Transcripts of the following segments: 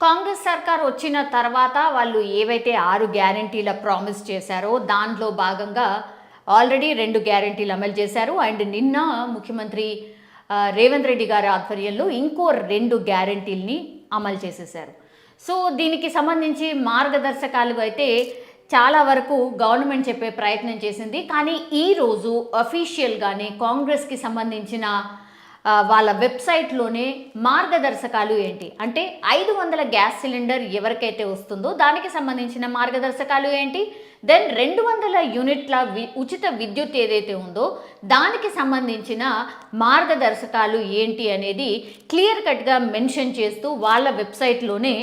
కాంగ్రెస్ సర్కార్ వచ్చిన తర్వాత వాళ్ళు ఏవైతే 6 గ్యారంటీల ప్రామిస్ చేశారో దాంట్లో భాగంగా ఆల్రెడీ 2 గ్యారంటీలు అమలు చేశారు. అండ్ నిన్న ముఖ్యమంత్రి రేవంత్ రెడ్డి గారి ఆధ్వర్యంలో ఇంకో 2 గ్యారంటీల్ని అమలు చేసేశారు. సో దీనికి సంబంధించి మార్గదర్శకాలు అయితే చాలా వరకు గవర్నమెంట్ చెప్పే ప్రయత్నం చేసింది. కానీ ఈరోజు అఫీషియల్గానే కాంగ్రెస్కి సంబంధించిన వాళ్ళ వెబ్సైట్లోనే మార్గదర్శకాలు ఏంటి అంటే 500 గ్యాస్ సిలిండర్ ఎవరికైతే వస్తుందో దానికి సంబంధించిన మార్గదర్శకాలు ఏంటి, దెన్ 200 యూనిట్ల ఉచిత విద్యుత్ ఏదైతే ఉందో దానికి సంబంధించిన మార్గదర్శకాలు ఏంటి అనేది క్లియర్ కట్గా మెన్షన్ చేస్తూ వాళ్ళ వెబ్సైట్లోనే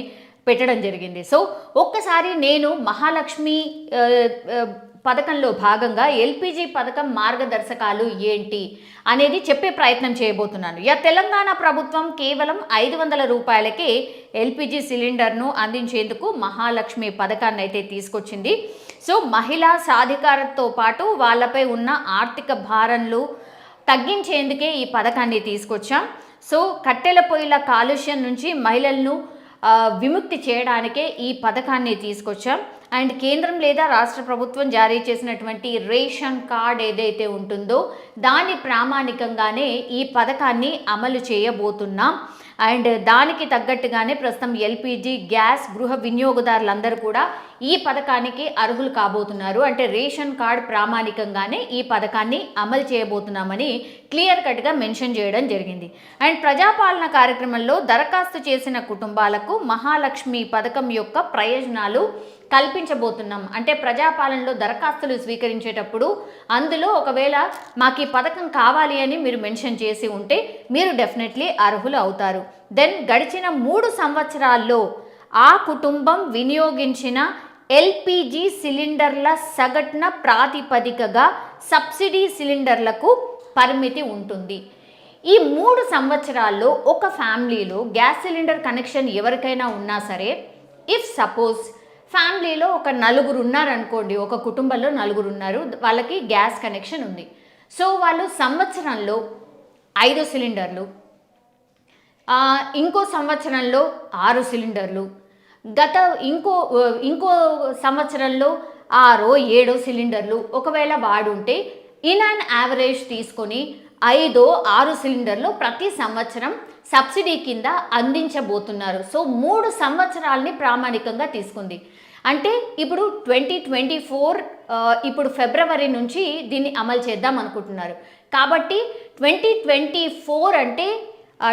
పెట్టడం జరిగింది. సో ఒక్కసారి నేను మహాలక్ష్మి పథకంలో భాగంగా ఎల్పిజి పథకం మార్గదర్శకాలు ఏంటి అనేది చెప్పే ప్రయత్నం చేయబోతున్నాను. తెలంగాణ ప్రభుత్వం కేవలం 500 రూపాయలకే ఎల్పిజి సిలిండర్ను అందించేందుకు మహాలక్ష్మి పథకాన్ని అయితే తీసుకొచ్చింది. సో మహిళా సాధికారతతో పాటు వాళ్ళపై ఉన్న ఆర్థిక భారాలు తగ్గించేందుకే ఈ పథకాన్ని తీసుకొచ్చాం. సో కట్టెల పొయ్యిల కాలుష్యం నుంచి మహిళలను విముక్తి చేయడానికే ఈ పథకాన్ని తీసుకొచ్చాం. అండ్ కేంద్రం లేదా రాష్ట్ర ప్రభుత్వం జారీ చేసినటువంటి రేషన్ కార్డ్ ఏదైతే ఉంటుందో దాని ప్రామాణికంగానే ఈ పథకాన్ని అమలు చేయబోతున్నాం. అండ్ దానికి తగ్గట్టుగానే ప్రస్తుతం ఎల్పిజి గ్యాస్ గృహ వినియోగదారులందరూ కూడా ఈ పథకానికి అర్హులు కాబోతున్నారు. అంటే రేషన్ కార్డ్ ప్రామాణికంగానే ఈ పథకాన్ని అమలు చేయబోతున్నామని క్లియర్ కట్గా మెన్షన్ చేయడం జరిగింది. అండ్ ప్రజాపాలన కార్యక్రమంలో దరఖాస్తు చేసిన కుటుంబాలకు మహాలక్ష్మి పథకం యొక్క ప్రయోజనాలు కల్పించబోతున్నాం. అంటే ప్రజాపాలనలో దరఖాస్తులు స్వీకరించేటప్పుడు అందులో ఒకవేళ మాకు ఈ పథకం కావాలి అని మీరు మెన్షన్ చేసి ఉంటే మీరు డెఫినెట్లీ అర్హులు అవుతారు. దెన్ గడిచిన 3 సంవత్సరాల్లో ఆ కుటుంబం వినియోగించిన ఎల్పిజి సిలిండర్ల సగటున ప్రాతిపదికగా సబ్సిడీ సిలిండర్లకు పరిమితి ఉంటుంది. ఈ 3 సంవత్సరాల్లో ఒక ఫ్యామిలీలో గ్యాస్ సిలిండర్ కనెక్షన్ ఎవరికైనా ఉన్నా సరే, ఇఫ్ సపోజ్ ఫ్యామిలీలో ఒక 4 ఉన్నారనుకోండి, ఒక కుటుంబంలో 4 ఉన్నారు, వాళ్ళకి గ్యాస్ కనెక్షన్ ఉంది. సో వాళ్ళు సంవత్సరంలో 5 సిలిండర్లు, ఇంకో సంవత్సరంలో 6 సిలిండర్లు, ఇంకో సంవత్సరంలో 6-7 సిలిండర్లు ఒకవేళ వాడుంటే ఇన్ అండ్ యావరేజ్ తీసుకొని 5-6 సిలిండర్లు ప్రతి సంవత్సరం సబ్సిడీ కింద అందించబోతున్నారు. సో 3 సంవత్సరాలని ప్రామాణికంగా తీసుకుంది. అంటే ఇప్పుడు 2024 ఇప్పుడు ఫిబ్రవరి నుంచి దీన్ని అమలు చేద్దాం అనుకుంటున్నారు. కాబట్టి 2024 అంటే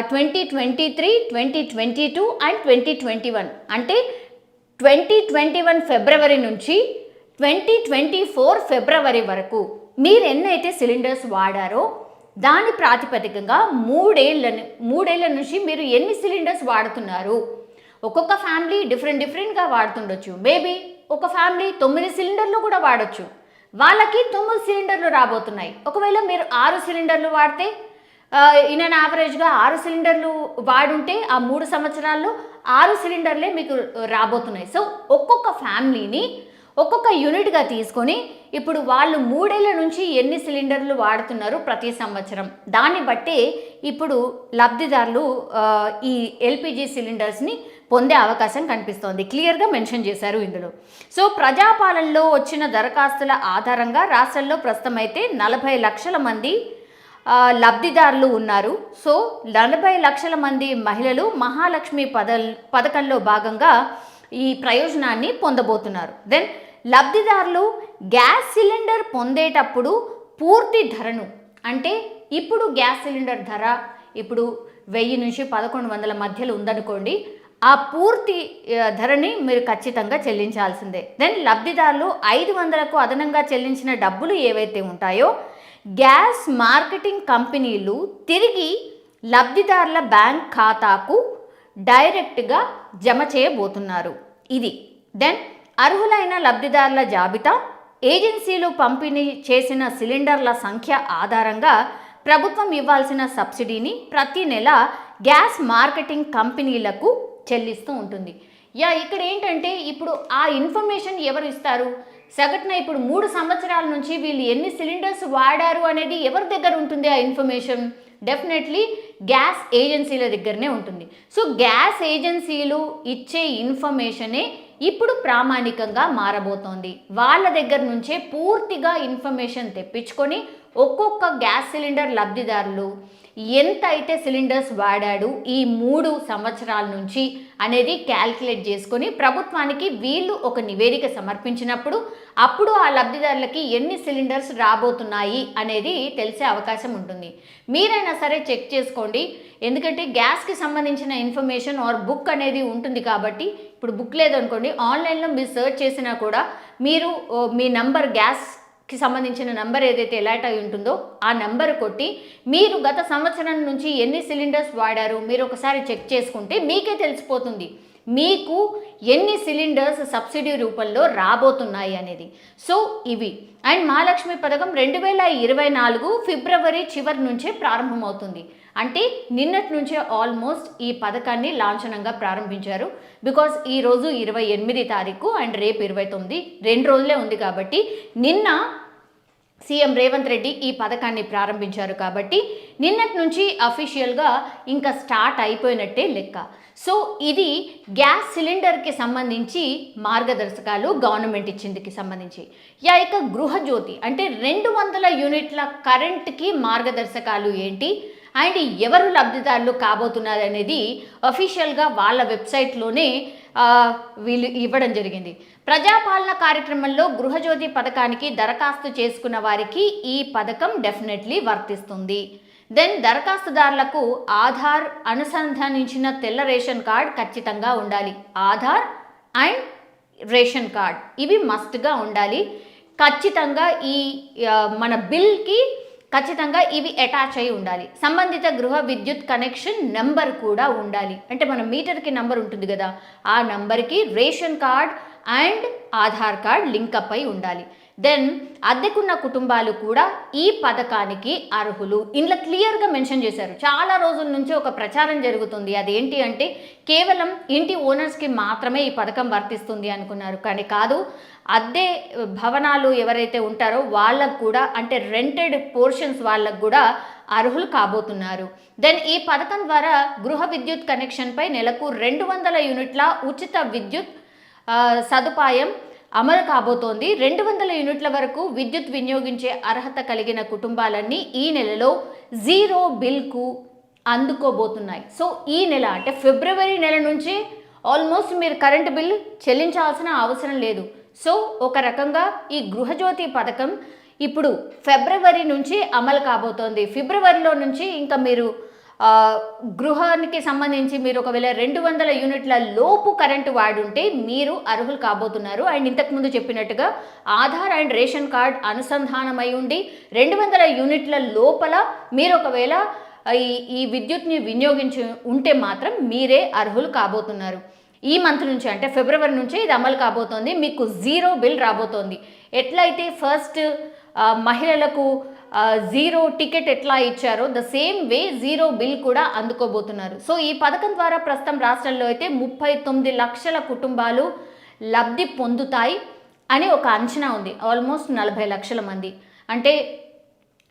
2023, 2022 అండ్ 2021 అంటే 2021 ఫిబ్రవరి నుంచి 2024 ఫిబ్రవరి వరకు మీరు ఎన్నైతే సిలిండర్స్ వాడారో దాని ప్రాతిపదికంగా 3 ఏళ్ల నుంచి మీరు ఎన్ని సిలిండర్స్ వాడుతున్నారు. ఒక్కొక్క ఫ్యామిలీ డిఫరెంట్గా వాడుతుండొచ్చు. మేబీ ఒక ఫ్యామిలీ 9 సిలిండర్లు కూడా వాడచ్చు. వాళ్ళకి 9 సిలిండర్లు రాబోతున్నాయి. ఒకవేళ మీరు 6 సిలిండర్లు వాడితే ఇన్ అండ్ యావరేజ్గా 6 సిలిండర్లు వాడుంటే ఆ 3 సంవత్సరాల్లో 6 సిలిండర్లే మీకు రాబోతున్నాయి. సో ఒక్కొక్క ఫ్యామిలీని ఒక్కొక్క యూనిట్గా తీసుకొని ఇప్పుడు వాళ్ళు 3 ఏళ్ల నుంచి ఎన్ని సిలిండర్లు వాడుతున్నారు ప్రతి సంవత్సరం, దాన్ని బట్టి ఇప్పుడు లబ్ధిదారులు ఈ ఎల్పిజి సిలిండర్స్ని పొందే అవకాశం కనిపిస్తోంది. క్లియర్గా మెన్షన్ చేశారు ఇందులో. సో ప్రజాపాలనలో వచ్చిన దరఖాస్తుల ఆధారంగా రాష్ట్రంలో ప్రస్తుతం అయితే 40 లక్షల మంది లబ్ధిదారులు ఉన్నారు. సో 40 లక్షల మంది మహిళలు మహాలక్ష్మి పథకంలో భాగంగా ఈ ప్రయోజనాన్ని పొందబోతున్నారు. దెన్ లబ్ధిదారులు గ్యాస్ సిలిండర్ పొందేటప్పుడు పూర్తి ధరను, అంటే ఇప్పుడు గ్యాస్ సిలిండర్ ధర ఇప్పుడు 1000 నుంచి 1100 మధ్యలో ఉందనుకోండి, ఆ పూర్తి ధరని మీరు ఖచ్చితంగా చెల్లించాల్సిందే. దెన్ లబ్ధిదారులు 500కు అదనంగా చెల్లించిన డబ్బులు ఏవైతే ఉంటాయో గ్యాస్ మార్కెటింగ్ కంపెనీలు తిరిగి లబ్ధిదారుల బ్యాంక్ ఖాతాకు డైరెక్ట్గా జమ చేయబోతున్నారు. ఇది దెన్ అర్హులైన లబ్ధిదారుల జాబితా, ఏజెన్సీలు పంపిణీ చేసిన సిలిండర్ల సంఖ్య ఆధారంగా ప్రభుత్వం ఇవ్వాల్సిన సబ్సిడీని ప్రతి నెల గ్యాస్ మార్కెటింగ్ కంపెనీలకు చెల్లిస్తూ ఉంటుంది. ఇక్కడ ఏంటంటే ఇప్పుడు ఆ ఇన్ఫర్మేషన్ ఎవరు ఇస్తారు, సగటున ఇప్పుడు 3 సంవత్సరాల నుంచి వీళ్ళు ఎన్ని సిలిండర్స్ వాడారు అనేది ఎవరి దగ్గర ఉంటుంది ఆ ఇన్ఫర్మేషన్? డెఫినెట్లీ గ్యాస్ ఏజెన్సీల దగ్గరనే ఉంటుంది. సో గ్యాస్ ఏజెన్సీలు ఇచ్చే ఇన్ఫర్మేషనే ఇప్పుడు ప్రామాణికంగా మారబోతోంది. వాళ్ళ దగ్గర నుంచే పూర్తిగా ఇన్ఫర్మేషన్ తెప్పించుకొని ఒక్కొక్క గ్యాస్ సిలిండర్ లబ్ధిదారులు ఎంత అయితే సిలిండర్స్ వాడాడు ఈ 3 సంవత్సరాల నుంచి అనేది క్యాల్కులేట్ చేసుకొని ప్రభుత్వానికి వీళ్ళు ఒక నివేదిక సమర్పించినప్పుడు అప్పుడు ఆ లబ్ధిదారులకి ఎన్ని సిలిండర్స్ రాబోతున్నాయి అనేది తెలిసే అవకాశం ఉంటుంది. మీరైనా సరే చెక్ చేసుకోండి, ఎందుకంటే గ్యాస్కి సంబంధించిన ఇన్ఫర్మేషన్ ఆర్ బుక్ అనేది ఉంటుంది కాబట్టి. ఇప్పుడు బుక్ లేదనుకోండి, ఆన్లైన్లో మీరు సెర్చ్ చేసినా కూడా మీరు మీ నంబర్ గ్యాస్కి సంబంధించిన నంబర్ ఏదైతే ఎలర్ట్ అయి ఉంటుందో ఆ నంబర్ కొట్టి మీరు గత సంవత్సరం నుంచి ఎన్ని సిలిండర్స్ వాడారు మీరు ఒకసారి చెక్ చేసుకుంటే మీకే తెలిసిపోతుంది మీకు ఎన్ని సిలిండర్స్ సబ్సిడీ రూపంలో రాబోతున్నాయి అనేది. సో ఇవి అండ్ మహాలక్ష్మి పథకం 2024 ఫిబ్రవరి చివరి నుంచే ప్రారంభమవుతుంది. అంటే నిన్నటి నుంచే ఆల్మోస్ట్ ఈ పథకాన్ని లాంఛనంగా ప్రారంభించారు. బికాజ్ ఈరోజు 28 తారీఖు అండ్ రేపు 29, 2 రోజులే ఉంది కాబట్టి నిన్న సీఎం రేవంత్ రెడ్డి ఈ పథకాన్ని ప్రారంభించారు కాబట్టి నిన్నటి నుంచి అఫీషియల్గా ఇంకా స్టార్ట్ అయిపోయినట్టే లెక్క. సో ఇది గ్యాస్ సిలిండర్కి సంబంధించి మార్గదర్శకాలు గవర్నమెంట్ ఇచ్చిందికి సంబంధించి. ఇక గృహజ్యోతి అంటే 200 యూనిట్ల కరెంట్కి మార్గదర్శకాలు ఏంటి అండ్ ఎవరు లబ్ధిదారులు కాబోతున్నారు అనేది అఫీషియల్గా వాళ్ళ వెబ్సైట్లోనే వీళ్ళు ఇవ్వడం జరిగింది. ప్రజాపాలన కార్యక్రమంలో గృహజ్యోతి పథకానికి దరఖాస్తు చేసుకున్న వారికి ఈ పథకం డెఫినెట్లీ వర్తిస్తుంది. దెన్ దరఖాస్తుదారులకు ఆధార్ అనుసంధానించిన తెల్ల రేషన్ కార్డ్ ఖచ్చితంగా ఉండాలి. ఆధార్ అండ్ రేషన్ కార్డ్ ఇవి మస్ట్గా ఉండాలి. ఖచ్చితంగా ఈ మన బిల్కి ఖచ్చితంగా ఇవి అటాచ్ అయి ఉండాలి. సంబంధిత గృహ విద్యుత్ కనెక్షన్ నెంబర్ కూడా ఉండాలి. అంటే మన మీటర్కి నెంబర్ ఉంటుంది కదా, ఆ నెంబర్కి ration card and Aadhaar card link up అయి ఉండాలి. దెన్ అద్దెకున్న కుటుంబాలు కూడా ఈ పథకానికి అర్హులు. ఇందులో క్లియర్గా మెన్షన్ చేశారు. చాలా రోజుల నుంచి ఒక ప్రచారం జరుగుతుంది, అదేంటి అంటే కేవలం ఇంటి ఓనర్స్కి మాత్రమే ఈ పథకం వర్తిస్తుంది అనుకున్నారు. కానీ కాదు, అద్దె భవనాలు ఎవరైతే ఉంటారో వాళ్ళకు కూడా, అంటే రెంటెడ్ పోర్షన్స్ వాళ్ళకు కూడా అర్హులు కాబోతున్నారు. దెన్ ఈ పథకం ద్వారా గృహ విద్యుత్ కనెక్షన్పై నెలకు 200 యూనిట్ల ఉచిత విద్యుత్ సదుపాయం అమలు కాబోతోంది. 200 యూనిట్ల వరకు విద్యుత్ వినియోగించే అర్హత కలిగిన కుటుంబాలన్నీ ఈ నెలలో 0 బిల్కు అందుకోబోతున్నాయి. సో ఈ నెల అంటే ఫిబ్రవరి నెల నుంచి ఆల్మోస్ట్ మీరు కరెంటు బిల్లు చెల్లించాల్సిన అవసరం లేదు. సో ఒక రకంగా ఈ గృహజ్యోతి పథకం ఇప్పుడు ఫిబ్రవరి నుంచి అమలు కాబోతోంది. ఫిబ్రవరిలో నుంచి ఇంకా మీరు గృహానికి సంబంధించి మీరు ఒకవేళ 200 యూనిట్ల లోపు కరెంటు వాడుంటే మీరు అర్హులు కాబోతున్నారు. అండ్ ఇంతకుముందు చెప్పినట్టుగా ఆధార్ అండ్ రేషన్ కార్డ్ అనుసంధానమై ఉండి 200 యూనిట్ల లోపల మీరు ఒకవేళ ఈ విద్యుత్ని వినియోగించి ఉంటే మాత్రం మీరే అర్హులు కాబోతున్నారు. ఈ మంత్ నుంచి అంటే ఫిబ్రవరి నుంచే ఇది అమలు కాబోతోంది. మీకు 0 బిల్ రాబోతోంది. ఎట్లయితే ఫస్ట్ మహిళలకు 0 టికెట్ ఎట్లా ఇచ్చారో ద సేమ్ వే 0 బిల్ కూడా అందుకోబోతున్నారు. సో ఈ పథకం ద్వారా ప్రస్తుతం రాష్ట్రంలో అయితే 39 లక్షల కుటుంబాలు లబ్ధి పొందుతాయి అని ఒక అంచనా ఉంది. ఆల్మోస్ట్ 40 లక్షల మంది. అంటే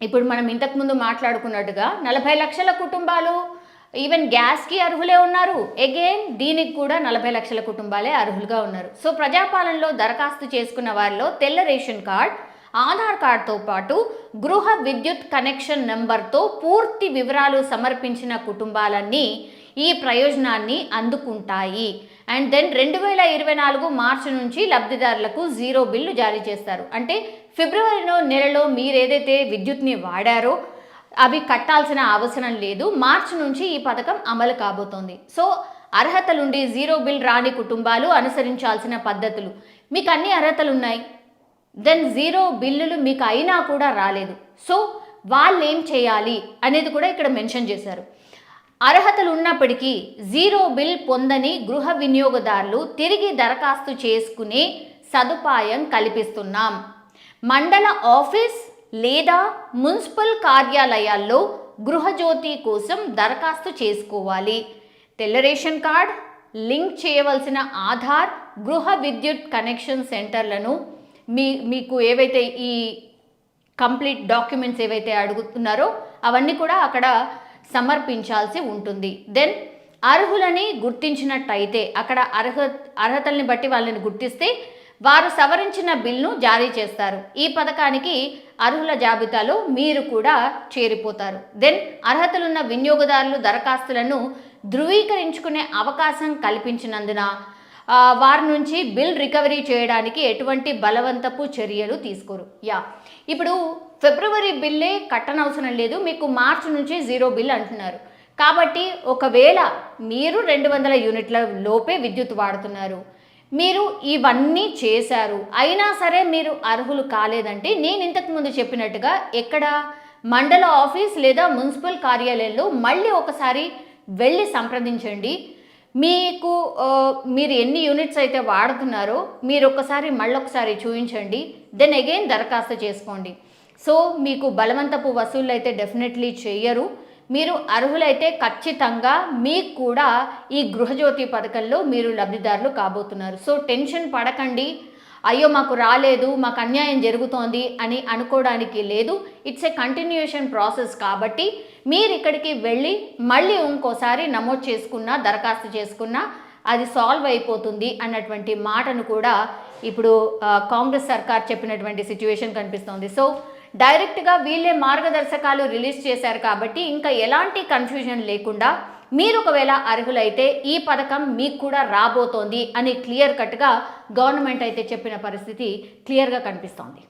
ఇప్పుడు మనం ఇంతకుముందు మాట్లాడుకున్నట్టుగా 40 లక్షల కుటుంబాలు ఈవెన్ గ్యాస్కి అర్హులే ఉన్నారు. అగైన్ దీనికి కూడా 40 లక్షల కుటుంబాలే అర్హులుగా ఉన్నారు. సో ప్రజాపాలనలో దరఖాస్తు చేసుకున్న వారిలో తెల్ల రేషన్ కార్డ్, ఆధార్ కార్డ్తో పాటు గృహ విద్యుత్ కనెక్షన్ నెంబర్తో పూర్తి వివరాలు సమర్పించిన కుటుంబాలన్నీ ఈ ప్రయోజనాన్ని అందుకుంటాయి. అండ్ దెన్ 2024 మార్చి నుంచి లబ్ధిదారులకు 0 బిల్లు జారీ చేస్తారు. అంటే ఫిబ్రవరి నెలలో మీరు ఏదైతే విద్యుత్ని వాడారో అవి కట్టాల్సిన అవసరం లేదు. మార్చి నుంచి ఈ పథకం అమలు కాబోతోంది. సో అర్హతలుండి 0 బిల్ రాని కుటుంబాలు అనుసరించాల్సిన పద్ధతులు, మీకు అన్ని అర్హతలు ఉన్నాయి, దెన్ 0 బిల్లులు మీకు అయినా కూడా రాలేదు. సో వాళ్ళు ఏం చేయాలి అనేది కూడా ఇక్కడ మెన్షన్ చేశారు. అర్హతలు ఉన్నప్పటికీ 0 బిల్ పొందని గృహ వినియోగదారులు తిరిగి దరఖాస్తు చేసుకునే సదుపాయం కల్పిస్తున్నాం. మండల ఆఫీస్ లేదా మున్సిపల్ కార్యాలయాల్లో గృహజ్యోతి కోసం దరఖాస్తు చేసుకోవాలి. తెల్ల రేషన్ కార్డ్, లింక్ చేయవలసిన ఆధార్, గృహ విద్యుత్ కనెక్షన్ సెంటర్లను మీకు ఏవైతే ఈ కంప్లీట్ డాక్యుమెంట్స్ ఏవైతే అడుగుతున్నారో అవన్నీ కూడా అక్కడ సమర్పించాల్సి ఉంటుంది. దెన్ అర్హులని గుర్తించినట్టయితే అక్కడ అర్హతల్ని బట్టి వాళ్ళని గుర్తిస్తే వారు సవరించిన బిల్ను జారీ చేస్తారు. ఈ పథకానికి అర్హుల జాబితాలో మీరు కూడా చేరిపోతారు. దెన్ అర్హతలున్న వినియోగదారులు దరఖాస్తులను ధృవీకరించుకునే అవకాశం కల్పించినందున వారి నుంచి బిల్ రికవరీ చేయడానికి ఎటువంటి బలవంతపు చర్యలు తీసుకోరు. ఇప్పుడు ఫిబ్రవరి బిల్లే కట్టనవసరం లేదు, మీకు మార్చి నుంచి 0 బిల్ అంటున్నారు. కాబట్టి ఒకవేళ మీరు 200 యూనిట్ల లోపే విద్యుత్ వాడుతున్నారు, మీరు ఇవన్నీ చేశారు, అయినా సరే మీరు అర్హులు కాలేదంటే నేను ఇంతకుముందు చెప్పినట్టుగా ఎక్కడ మండల ఆఫీస్ లేదా మున్సిపల్ కార్యాలయంలో మళ్ళీ ఒకసారి వెళ్ళి సంప్రదించండి. మీరు ఎన్ని యూనిట్స్ అయితే వాడుతున్నారో మీరు మళ్ళొకసారి చూపించండి. దెన్ అగైన్ దరఖాస్తు చేసుకోండి. సో మీకు బలవంతపు వసూళ్ళు అయితే డెఫినెట్లీ చేయరు. మీరు అర్హులైతే ఖచ్చితంగా మీకు కూడా ఈ గృహజ్యోతి పథకంలో మీరు లబ్ధిదారులు కాబోతున్నారు. సో టెన్షన్ పడకండి, అయ్యో మాకు రాలేదు, మాకు అన్యాయం జరుగుతోంది అని అనుకోవడానికి లేదు. It's a continuation process. కాబట్టి మీరు ఇక్కడికి వెళ్ళి మళ్ళీ ఇంకోసారి నమోదు చేసుకున్నా, దరఖాస్తు చేసుకున్నా అది సాల్వ్ అయిపోతుంది అన్నటువంటి మాటను కూడా ఇప్పుడు కాంగ్రెస్ సర్కార్ చెప్పినటువంటి సిచ్యువేషన్ కనిపిస్తోంది. సో డైరెక్ట్గా వీళ్ళే మార్గదర్శకాలు రిలీజ్ చేశారు కాబట్టి ఇంకా ఎలాంటి కన్ఫ్యూజన్ లేకుండా మీరు ఒకవేళ అర్హులైతే ఈ పథకం మీకు కూడా రాబోతోంది అని క్లియర్ కట్గా గవర్నమెంట్ అయితే చెప్పిన పరిస్థితి క్లియర్గా కనిపిస్తోంది.